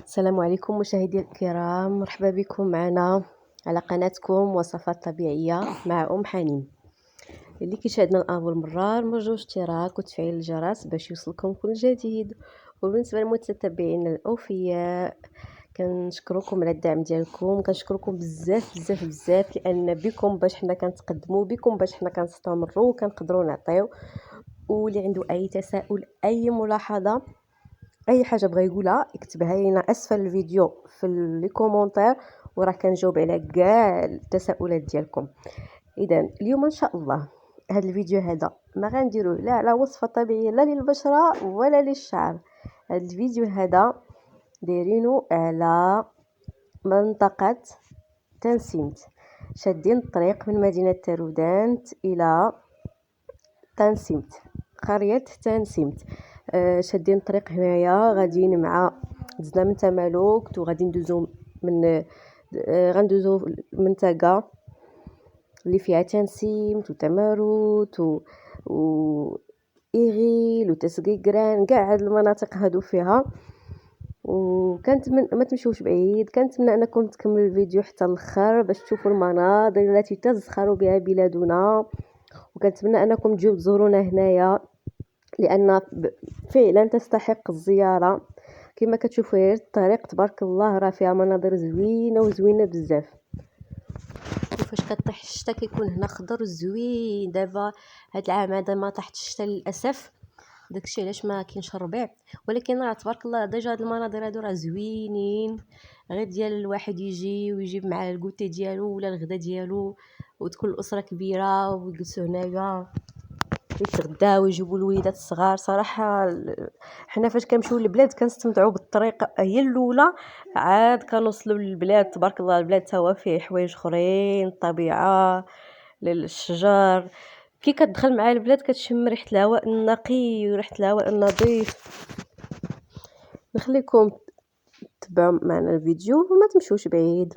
السلام عليكم مشاهدي الكرام، مرحبا بكم معنا على قناتكم وصفات طبيعية مع حنين. اللي كيشاهدنا لأول مرة نرجو اشتراك وتفعيل الجرس باش يوصلكم كل جديد. وبالنسبة للمتتبعين الأوفياء كنشكركم على الدعم ديالكم، كنشكركم بزاف بزاف بزاف، لأن بكم باش حنا كنتقدموا، بكم باش حنا كنستمروا وكنقدروا نعطيو. واللي عنده أي تساؤل أي ملاحظة اي حاجه بغى يقولها يكتبها لينا اسفل الفيديو في لي كومونتير، وراه كنجاوب على كاع التساؤلات ديالكم. اذا اليوم ان شاء الله هذا الفيديو هذا ما غنديروه لا على وصفه طبيعيه لا للبشره ولا للشعر. هذا الفيديو هذا دايرينه على منطقه تنسيمت، شادين الطريق من مدينه تارودانت الى تنسيمت، قريه تنسيمت. شادين الطريق هنايا غاديين مع دزنا من تمالوك وغادي ندوزو من غندوزو المنطقه اللي فيها تنسيمت وتماروت و ايغيل وتسقيقران، كاع هاد المناطق هادو فيها. وكانت ما تمشيوش بعيد، كنتمنى انكم تكملوا الفيديو حتى الاخر باش تشوفوا المناظر التي تزخر بها بلادنا، وكنتمنى انكم تجيو تزورونا هنايا لان فعلا تستحق الزياره. كما كتشوفوا هي الطريق تبارك الله راه فيها مناظر زوينه وزوينه بزاف. كيفاش كطيح الشتا كيكون هنا خضر زوين. دابا هاد العام هذا ما طاحت الشتا للاسف، داكشي علاش ما كاينش الربيع، ولكن راه تبارك الله ديجا هاد المناظر هادو راه زوينين. غير ديال الواحد يجي ويجيب معاه الكوتي ديالو ولا الغدا ديالو وتكون الاسره كبيره ويجلسوا هنايا يتغداو ويجيبوا الوليدات الصغار. صراحه حنا فاش كنمشيو للبلاد كنستمتعوا بالطريق هي الاولى، عاد كنوصلوا للبلاد تبارك الله البلاد تا هو فيه حوايج اخرين، الطبيعه، الشجر. كي كتدخل مع البلاد كتشم ريحه الهواء النقي وريحه الهواء النظيف. نخليكم تتبعوا معنا الفيديو وما تمشوش بعيد.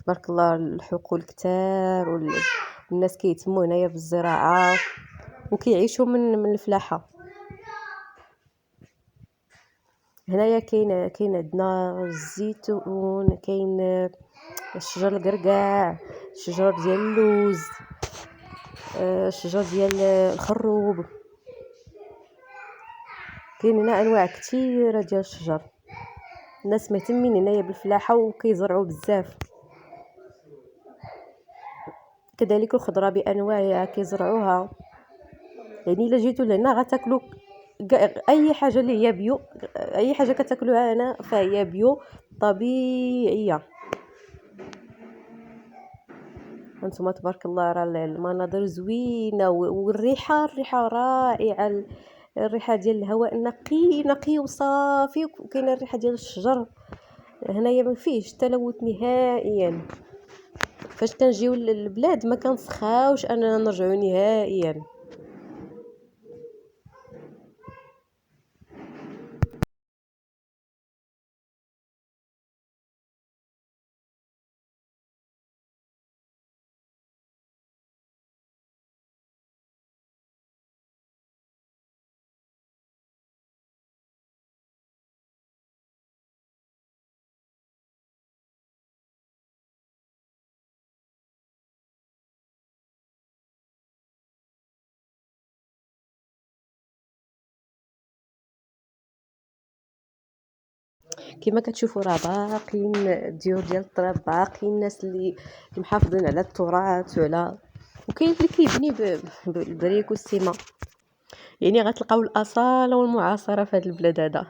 تبارك الله الحقول كتار، والناس كيهتموا هنايا بالزراعة وكيعيشوا من الفلاحة. هنايا كاين عندنا الزيتون، كاين الشجر القرقاع، الشجر ديال اللوز، الشجر ديال الخروب. كاين هنا انواع كثيره ديال الشجر. الناس مهتمين هنايا بالفلاحه وكيزرعوا بزاف. كذلك الخضره بانواعها كيزرعوها. يعني الا جيتوا لهنا غتاكلوا اي حاجه اللي هي بيو، اي حاجه كتاكلوها هنا فهي بيو طبيعيه. هانتوما تبارك الله راه المناظر زوينه، والريحه رائعه. الريحه ديال الهواء نقي نقي وصافي، وكاينه الريحه ديال الشجر. هنايا ما فيهش تلوث نهائيا. فاش كنجيو للبلاد ما كنسخاوش اننا نرجعوا نهائيا. كما كتشوفوا راه باقيين الديور ديال الطراب، باقيين الناس اللي محافظين على التراث وكاين اللي كيبني بالبريك والسيما. يعني غتلقاو الاصاله والمعاصره في هذا البلاد هذا.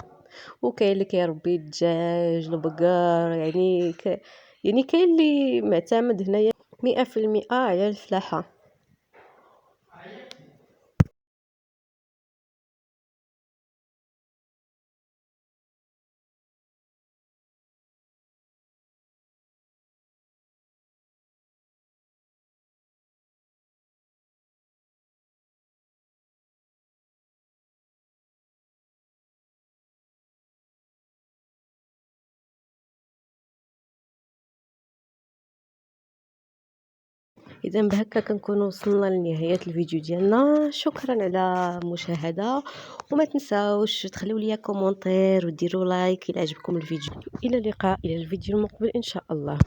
وكاين اللي كيربي الدجاج البقر، يعني كاين اللي معتمد هنايا 100% على الفلاحه. اذا بهكا كنكونوا وصلنا لنهايه الفيديو ديالنا. شكرا على المشاهده، وما تنساوش تخليو ليا كومونتير وديروا لايك الى عجبكم الفيديو. الى اللقاء، الى الفيديو المقبل ان شاء الله.